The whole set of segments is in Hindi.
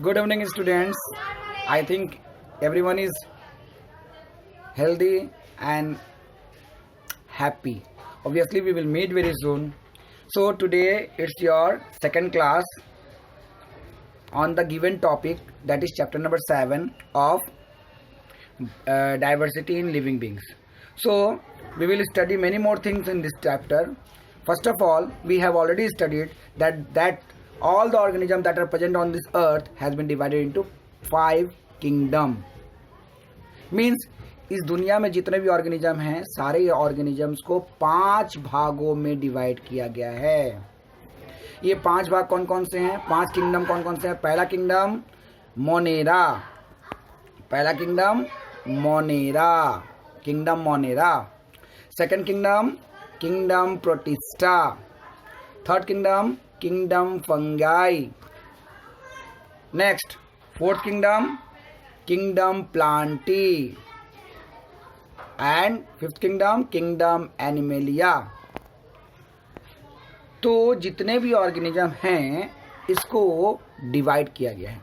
Good evening, students. I think everyone is healthy and happy. Obviously, we will meet very soon. So, today it's your second class on the given topic, that is chapter number 7 of diversity in living beings. So, we will study many more things in this chapter. First of all, we have already studied that all the organisms that are present on this earth has been divided into 5 kingdom. Means इस दुनिया में जितने भी ऑर्गेनिज्म हैं सारे ऑर्गेनिजम्स को 5 भागों में डिवाइड किया गया है. ये 5 भाग कौन कौन से हैं? 5 किंगडम कौन कौन से हैं? पहला kingdom Monera. Second kingdom protista. Third kingdom fungi. Next fourth kingdom Plantae. And fifth kingdom animalia. तो जितने भी ऑर्गेनिज्म हैं इसको डिवाइड किया गया है.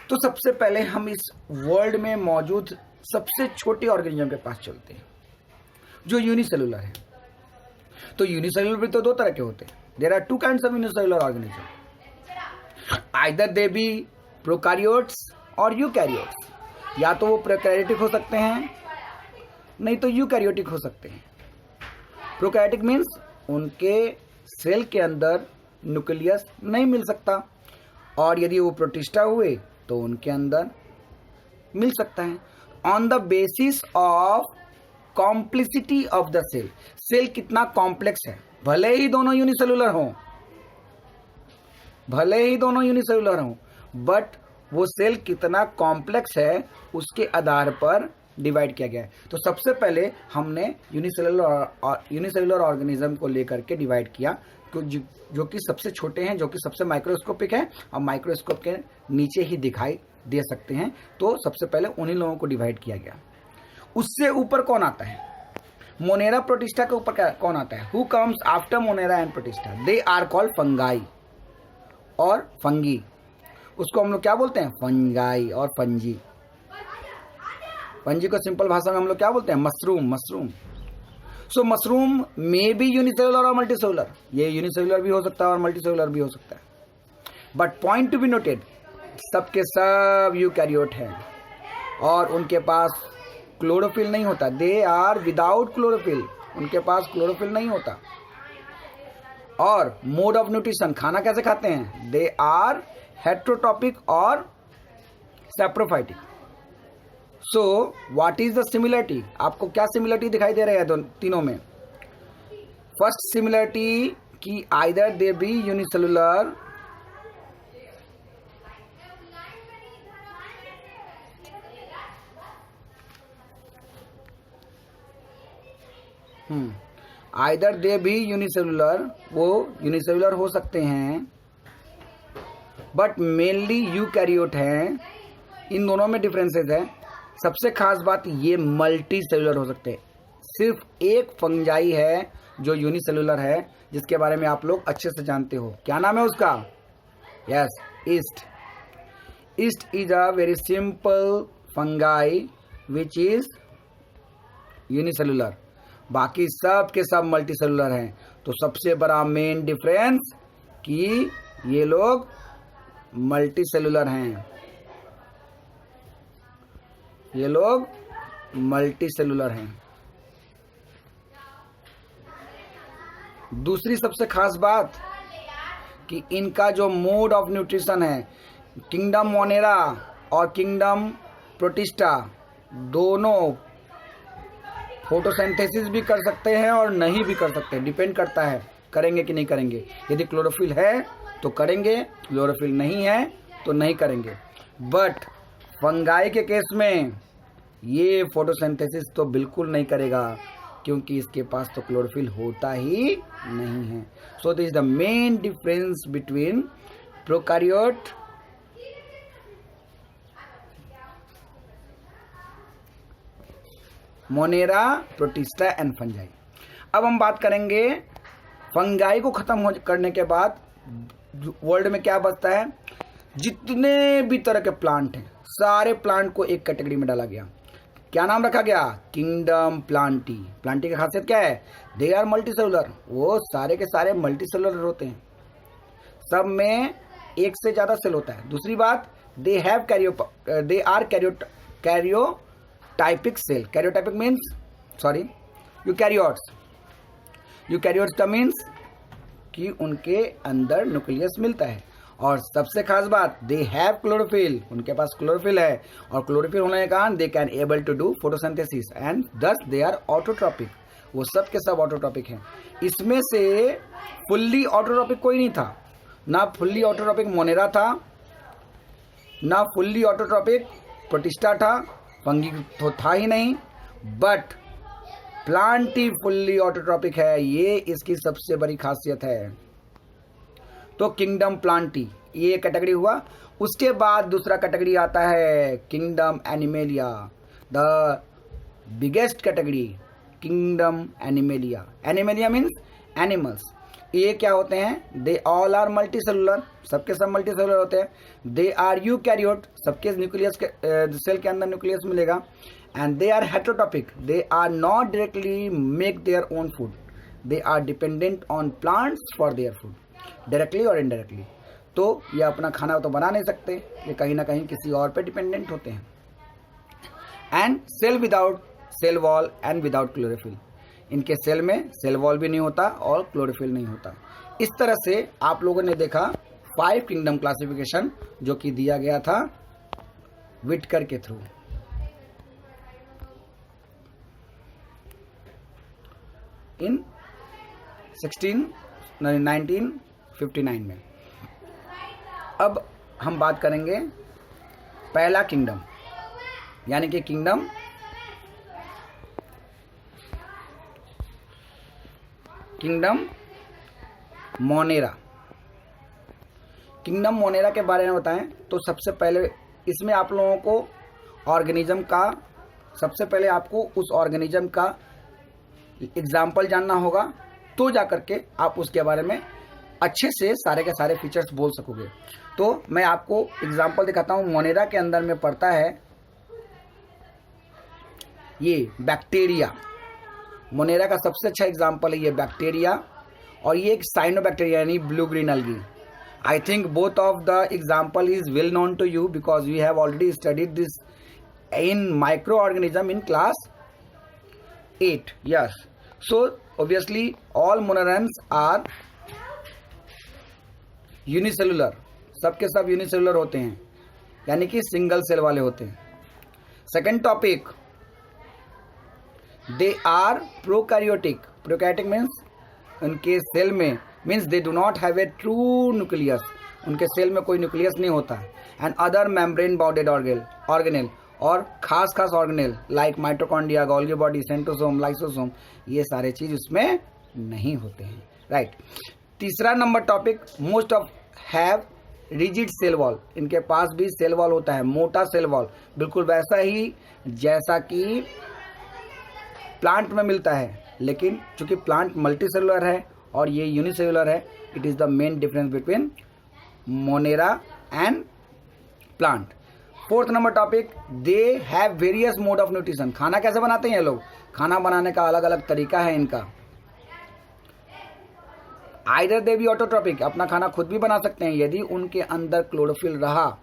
तो सबसे पहले हम इस वर्ल्ड में मौजूद सबसे छोटे ऑर्गेनिज्म के पास चलते हैं जो यूनिसेलुलर है. तो यूनिसेलुलर भी तो 2 तरह के होते हैं. There are 2 kinds of unicellular organism. Either they be prokaryotes और यूकैरियोट्स. या तो वो प्रोकैरियोटिक हो सकते हैं नहीं तो यूकैरियोटिक हो सकते हैं. प्रोकैरियोटिक मीन्स उनके सेल के अंदर न्यूक्लियस नहीं मिल सकता, और यदि वो प्रोटिस्टा हुए तो उनके अंदर मिल सकता है. On the basis of complexity of the cell. Cell कितना कॉम्प्लेक्स है, भले ही दोनों यूनिसेलुलर हों, बट वो सेल कितना कॉम्प्लेक्स है उसके आधार पर डिवाइड किया गया है. तो सबसे पहले हमने यूनिसेलुलर ऑर्गेनिज्म को लेकर के डिवाइड किया जो कि सबसे छोटे हैं, जो कि सबसे माइक्रोस्कोपिक है और माइक्रोस्कोप के नीचे ही दिखाई दे सकते हैं. तो सबसे पहले उन्हीं लोगों को डिवाइड किया गया. उससे ऊपर कौन आता है? मोनेरा प्रोटिस्टा के ऊपर कौन आता है? Who comes after Monera and Protista? They are called fungi और फंगी. उसको हम लोग क्या बोलते हैं? फंगाई और फंजी. फंजी को सिंपल भाषा में हम लोग क्या बोलते हैं? मशरूम. सो मशरूम में भी यूनिसेलुलर और मल्टीसेलुलर. ये यूनिसेलुलर भी हो सकता है और मल्टीसेलुलर भी हो सकता है. But point to be noted, सबके सब यूकैरियोट हैं और उनके पास क्लोरोफिल नहीं होता. They are without chlorophyll. उनके पास क्लोरोफिल नहीं होता. और मोड ऑफ न्यूट्रिशन, खाना कैसे खाते हैं? दे आर हेट्रोट्रॉपिक और saprophytic. So what is the similarity? आपको क्या सिमिलरिटी दिखाई दे रहा है तीनों में? फर्स्ट सिमिलरिटी कि either they B unicellular either they भी यूनिसेलुलर, वो यूनिसेलुलर हो सकते हैं बट मेनली यूकैरियोट हैं. इन दोनों में डिफरेंसेस है. सबसे खास बात ये मल्टी सेलुलर हो सकते हैं. सिर्फ एक फंजाई है जो यूनिसेलुलर है, जिसके बारे में आप लोग अच्छे से जानते हो. क्या नाम है उसका? Yes, east is a very simple fungi which is unicellular. बाकी सब के सब मल्टी सेलुलर हैं. तो सबसे बड़ा मेन डिफरेंस कि ये लोग मल्टी सेलुलर हैं. दूसरी सबसे खास बात कि इनका जो मोड ऑफ न्यूट्रिशन है, किंगडम मोनेरा और किंगडम प्रोटिस्टा दोनों फोटोसिंथेसिस भी कर सकते हैं और नहीं भी कर सकते. डिपेंड करता है करेंगे कि नहीं करेंगे. यदि क्लोरोफिल है तो करेंगे, क्लोरोफिल नहीं है तो नहीं करेंगे. बट फंगाई के केस में ये फोटोसिंथेसिस तो बिल्कुल नहीं करेगा क्योंकि इसके पास तो क्लोरोफिल होता ही नहीं है. So this is the main difference between prokaryote Monera, protista and fungi. अब हम बात करेंगे फंगाई को खत्म करने के बाद वर्ल्ड में क्या बचता है. जितने भी तरह के प्लांट हैं सारे प्लांट को एक कैटेगरी में डाला गया। क्या नाम रखा गया? Kingdom Plantae. प्लांटी की खासियत क्या है? दे आर मल्टी सेलुलर, वो सारे के सारे मल्टी सेलुलर होते हैं, सब में एक से ज्यादा सेल होता है। दूसरी बात, they are karyotypic cell. Karyotypic means eukaryotes का मीन्स कि उनके अंदर न्यूक्लियस मिलता है। और सबसे खास बात, दे हैव क्लोरोफिल, उनके पास क्लोरोफिल है, और क्लोरोफिल होने के कारण they can able to do photosynthesis and thus they are autotrophic. वो सब के सब ऑटोट्रॉपिक हैं। इसमें से फुल्ली ऑटोट्रॉपिक कोई नहीं था, ना फुल्ली ऑटोट्रॉपिक मोनेरा था, ना फुल्ली ऑटोट्रॉपिक प्रोटिस्टा था, फंगी तो था ही नहीं, बट प्लांटी फुल्ली ऑटोट्रॉपिक है। ये इसकी सबसे बड़ी खासियत है। तो किंगडम प्लांटी ये कैटेगरी हुआ। उसके बाद दूसरा कैटेगरी आता है kingdom animalia, the biggest category, kingdom animalia. Animalia means animals. ये क्या होते हैं? They all are multi cellular, सबके सब मल्टी सेलुलर होते हैं। दे आर यूकैरियोट, सबके न्यूक्लियस के सेल के अंदर न्यूक्लियस मिलेगा। And they are heterotopic, they are not directly make their own food, they are dependent on plants for their food, directly और इनडायरेक्टली। तो ये अपना खाना तो बना नहीं सकते, ये कहीं ना कहीं किसी और पे डिपेंडेंट होते हैं। And cell without cell wall and without chlorophyll, इनके सेल में सेल वॉल भी नहीं होता और क्लोरोफिल नहीं होता। इस तरह से आप लोगों ने देखा 5 किंगडम क्लासिफिकेशन जो कि दिया गया था विटकर के थ्रू। इन 1959 में। अब हम बात करेंगे पहला किंगडम, यानी कि किंगडम मोनेरा। किंगडम मोनेरा के बारे में बताएं तो सबसे पहले इसमें आप लोगों को ऑर्गेनिज्म का, सबसे पहले आपको उस ऑर्गेनिज्म का एग्जाम्पल जानना होगा, तो जाकर के आप उसके बारे में अच्छे से सारे के सारे फीचर्स बोल सकोगे। तो मैं आपको एग्जाम्पल दिखाता हूँ। मोनेरा के अंदर में पड़ता है ये बैक्टीरिया। मोनेरा का सबसे अच्छा एग्जाम्पल है ये बैक्टीरिया, और ये एक साइनोबैक्टीरिया यानी blue green algae. I think both of the example is well known to you because we have already studied this in microorganism in class 8. Yes. So obviously all monorans are unicellular, सबके सब यूनिसेलुलर होते हैं, यानी कि सिंगल सेल वाले होते हैं। Second topic, they are prokaryotic. Prokaryotic means उनके सेल में means they do not have a true nucleus, उनके सेल में कोई न्यूक्लियस नहीं होता। And other membrane bounded organelle, और खास organelle like mitochondria, Golgi body, centrosome, lysosome, ये सारे चीज उसमें नहीं होते हैं। राइट। तीसरा number topic, most of have rigid cell wall. इनके पास भी सेल वॉल होता है, मोटा सेल वॉल, बिल्कुल वैसा ही जैसा कि प्लांट में मिलता है, लेकिन चूंकि प्लांट मल्टी सेलुलर है और ये यूनिसेलुलर है, it is the main difference between Monera and plant. Fourth number topic, they have various mode of nutrition. खाना कैसे बनाते हैं ये लोग? खाना बनाने का अलग अलग तरीका है इनका। आइदर दे भी ऑटोट्रॉपिक, अपना खाना खुद भी बना सकते हैं, यदि उनके अंदर क्लोरोफिल रहा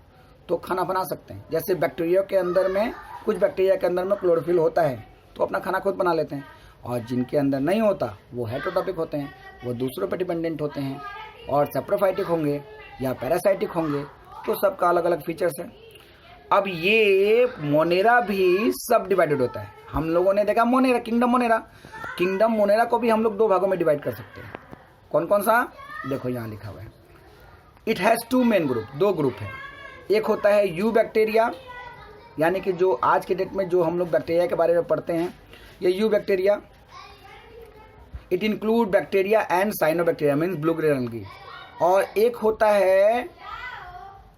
तो खाना बना सकते हैं। जैसे बैक्टीरिया के अंदर में, कुछ बैक्टीरिया के अंदर में क्लोरोफिल होता है तो अपना खाना खुद बना लेते हैं, और जिनके अंदर नहीं होता वो हेटेरोटॉपिक होते हैं, वो दूसरों पर डिपेंडेंट होते हैं, और सेप्रोफाइटिक होंगे या पैरासाइटिक होंगे। तो सबका अलग अलग फीचर्स है। अब ये मोनेरा भी सब डिवाइडेड होता है। हम लोगों ने देखा मोनेरा, किंगडम मोनेरा को भी हम लोग 2 भागों में डिवाइड कर सकते हैं। कौन कौन सा? देखो यहाँ लिखा हुआ है। It has 2 main group, 2 group है। एक होता है यू बैक्टीरिया, यानी कि जो आज के डेट में जो हम लोग बैक्टीरिया के बारे में पढ़ते हैं, ये you bacteria. It include bacteria and cyanobacteria means blue green अलगी। और एक होता है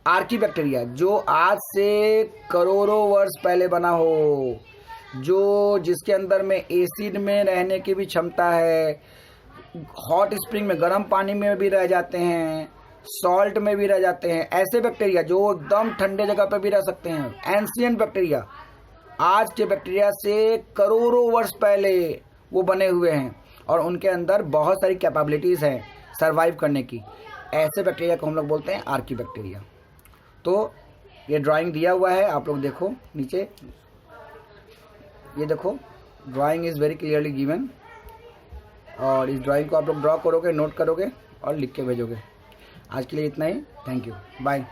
आर्की बैक्टीरिया, जो आज से करोड़ों वर्ष पहले बना हो, जो जिसके अंदर में एसिड में रहने की भी क्षमता है, हॉट स्प्रिंग में गर्म पानी में भी रह जाते हैं, सॉल्ट में भी रह जाते हैं। ऐसे बैक्टीरिया जो एकदम ठंडे जगह पर भी रह सकते हैं। एंशियंट बैक्टीरिया, आज के बैक्टीरिया से करोड़ों वर्ष पहले वो बने हुए हैं और उनके अंदर बहुत सारी कैपेबिलिटीज़ हैं सरवाइव करने की। ऐसे बैक्टीरिया को हम लोग बोलते हैं आर्की बैक्टीरिया। तो ये ड्राइंग दिया हुआ है, आप लोग देखो नीचे, ये देखो drawing is very clearly given, और इस ड्राइंग को आप लोग ड्रॉ करोगे, नोट करोगे और लिख के भेजोगे। आज के लिए इतना ही, थैंक यू, बाय।